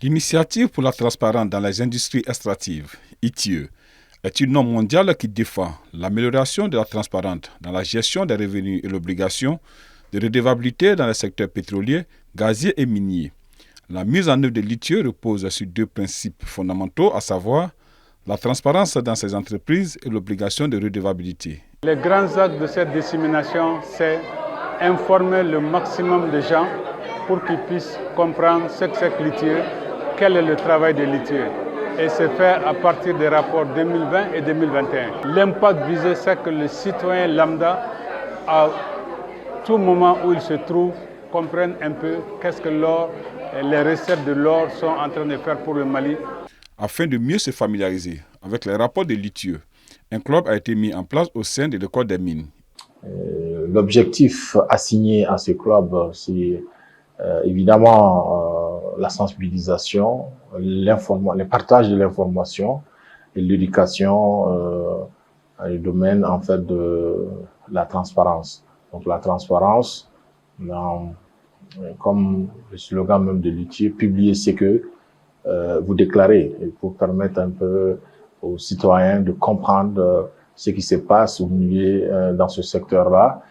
L'initiative pour la transparence dans les industries extractives, ITIE, est une norme mondiale qui défend l'amélioration de la transparence dans la gestion des revenus et l'obligation de redevabilité dans les secteurs pétroliers, gaziers et miniers. La mise en œuvre de l'ITIE repose sur deux principes fondamentaux, à savoir la transparence dans ces entreprises et l'obligation de redevabilité. Les grands axes de cette dissémination, c'est informer le maximum de gens pour qu'ils puissent comprendre ce que c'est que l'ITIE, quel est le travail de l'ITIE. Et c'est fait à partir des rapports 2020 et 2021. L'impact visé, c'est que le citoyen lambda, à tout moment où il se trouve, comprenne un peu qu'est-ce que l'or, les recettes de l'or sont en train de faire pour le Mali. Afin de mieux se familiariser avec les rapports de l'ITIE, un club a été mis en place au sein de l'école des mines. L'objectif assigné à ce club, c'est évidemment la sensibilisation, le partage de l'information et l'éducation dans le domaine en fait de la transparence. Donc la transparence, comme le slogan même de l'ITIE, publier ce que vous déclarez, pour permettre un peu aux citoyens de comprendre ce qui se passe au milieu dans ce secteur-là,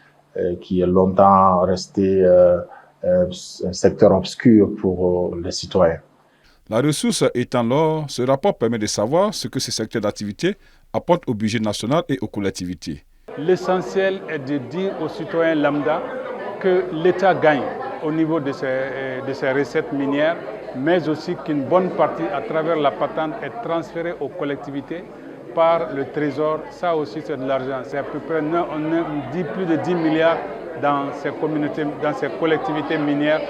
qui est longtemps resté un secteur obscur pour les citoyens. La ressource étant l'or, ce rapport permet de savoir ce que ce secteur d'activité apporte au budget national et aux collectivités. L'essentiel est de dire aux citoyens lambda que l'État gagne au niveau de ses recettes minières, mais aussi qu'une bonne partie, à travers la patente, est transférée aux collectivités par le Trésor. Ça aussi, c'est de l'argent. C'est à peu près, on dit plus de 10 milliards dans ces collectivités minières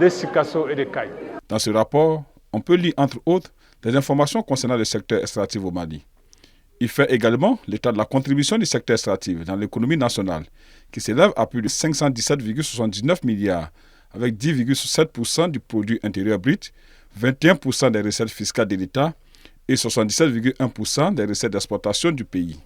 de Sikasso et de Caille. Dans ce rapport, on peut lire, entre autres, des informations concernant le secteur extractif au Mali. Il fait également l'état de la contribution du secteur extractif dans l'économie nationale, qui s'élève à plus de 517,79 milliards, avec 10,7% du produit intérieur brut, 21% des recettes fiscales de l'État et 77,1% des recettes d'exportation du pays.